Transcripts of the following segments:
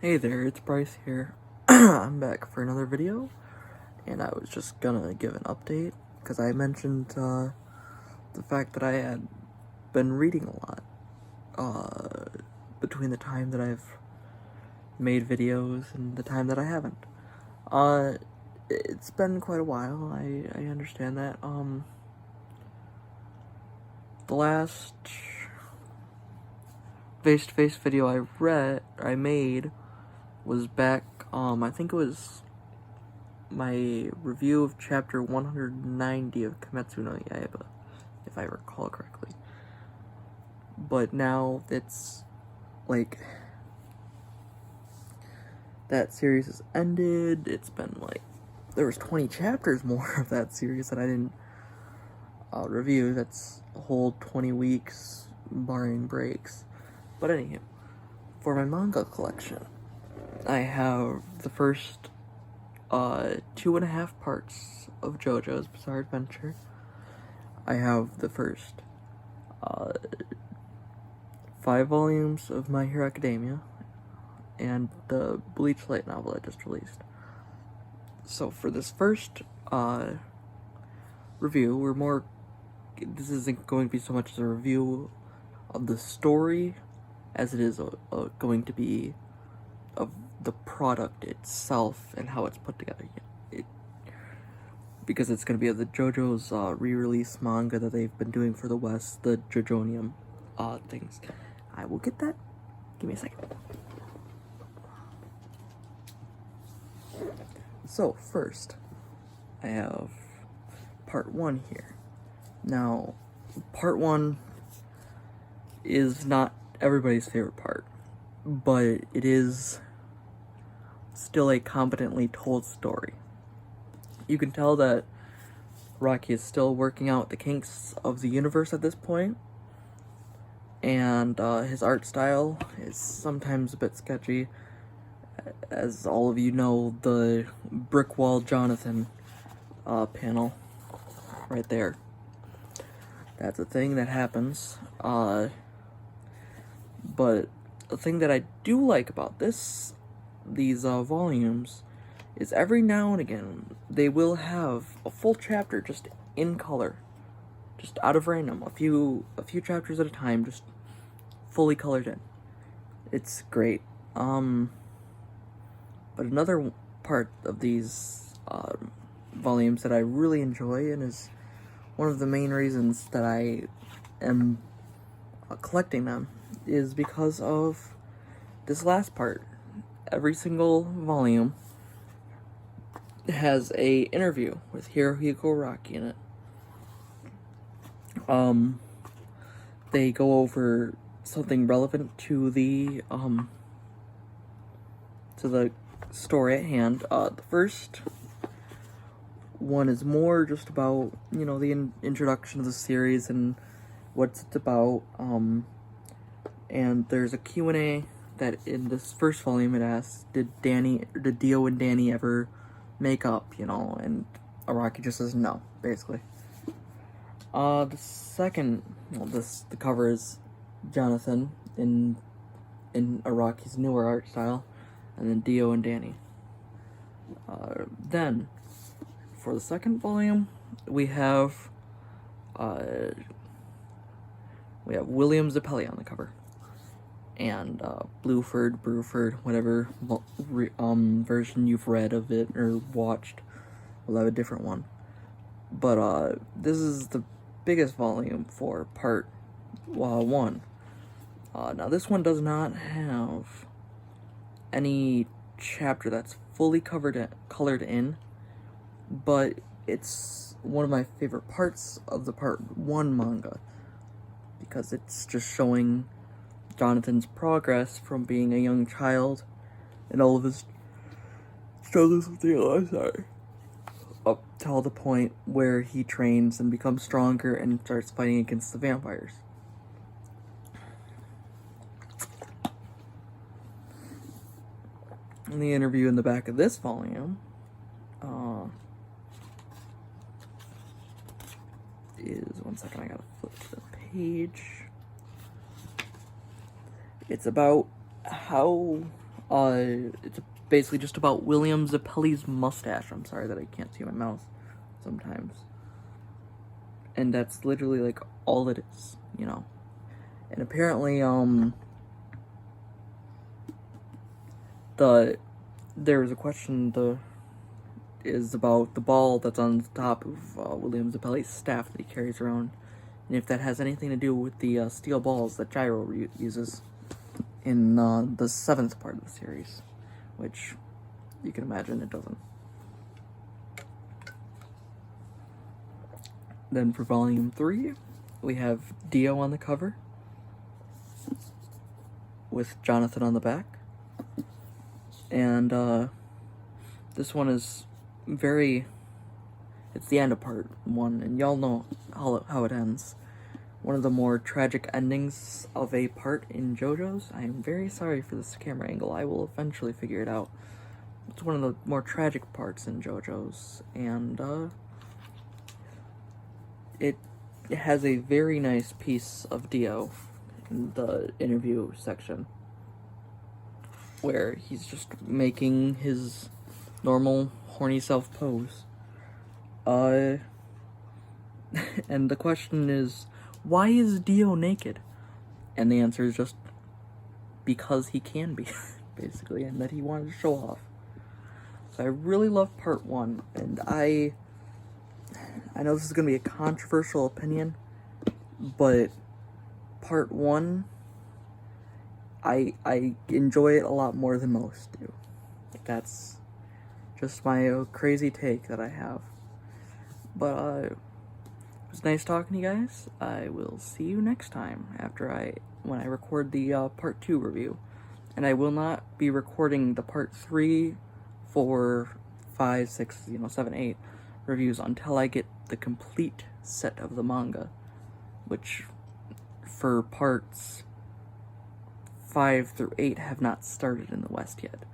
Hey there, it's Bryce here. I'm back for another video, and I was just gonna give an update, because I mentioned, the fact that I had been reading a lot, between the time that I've made videos and the time that I haven't. It's been quite a while, I understand that. The last face-to-face video I made was back, I think it was my review of chapter 190 of Kimetsu no Yaiba, if I recall correctly. But now it's, like, that series has ended. It's been, like, there was 20 chapters more of that series that I didn't review. That's a whole 20 weeks, barring breaks. But anywho, for my manga collection, I have the first 2.5 parts of JoJo's Bizarre Adventure. I have the first 5 volumes of My Hero Academia, and the Bleach light novel I just released. So for this first review, this isn't going to be so much as a review of the story as it is going to be of the product itself and how it's put together. Because it's going to be the JoJo's re-release manga that they've been doing for the West, the Jojonium things. I will get that. Give me a second. So, first, I have part 1 here. Now, part 1 is not everybody's favorite part, but it is still a competently told story. You can tell that Rocky is still working out the kinks of the universe at this point, and his art style is sometimes a bit sketchy. As all of you know, the brick wall Jonathan panel right there. That's a thing that happens. But the thing that I do like about these volumes is every now and again they will have a full chapter just in color, just out of random, a few chapters at a time, just fully colored in. It's great. But another part of these volumes that I really enjoy, and is one of the main reasons that I am collecting them, is because of this last part. Every single volume has a interview with Hirohiko Araki in it. They go over something relevant to the story at hand. The first one is more just about, the introduction of the series and what it's about. And there's a Q&A that in this first volume it asks, did Dio and Danny ever make up, and Araki just says no, basically. The second, the cover is Jonathan in Araki's newer art style, and then Dio and Danny. Then, for the second volume, we have William Zappelli on the cover, and Bruford, whatever version you've read of it or watched, will have a different one. But this is the biggest volume for part 1. Now this one does not have any chapter that's fully colored in, but it's one of my favorite parts of the part 1 manga, because it's just showing Jonathan's progress from being a young child and all of his struggles with the LSR up till the point where he trains and becomes stronger and starts fighting against the vampires. In the interview in the back of this volume is, one second, I gotta flip to the page. It's about how It's basically just about William Zappelli's mustache. I'm sorry that I can't see my mouse sometimes. And that's literally, like, all it is, you know. And apparently, there was a question, is about the ball that's on the top of William Zappelli's staff that he carries around, and if that has anything to do with the steel balls that Gyro uses in the 7th part of the series, which you can imagine it doesn't. Then for Volume 3, we have Dio on the cover, with Jonathan on the back. And this one is it's the end of part 1, and y'all know how it ends. One of the more tragic endings of a part in JoJo's. I am very sorry for this camera angle. I will eventually figure it out. It's one of the more tragic parts in JoJo's, and it has a very nice piece of Dio in the interview section, where he's just making his normal horny self pose. And the question is, why is Dio naked? And the answer is just because he can be, basically, and that he wanted to show off. So I really love part 1, and I know this is going to be a controversial opinion, but part 1, I enjoy it a lot more than most do. That's just my crazy take that I have. But it was nice talking to you guys. I will see you next time when I record the part 2 review. And I will not be recording the part 3, 4, 5, 6, 7, 8 reviews until I get the complete set of the manga, which for parts 5 through 8 have not started in the West yet.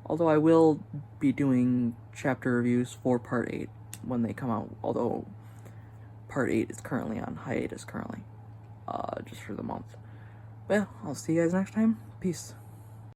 Although I will be doing chapter reviews for part 8 when they come out, although part 8 is currently on hiatus just for the month. Well, I'll see you guys next time. Peace.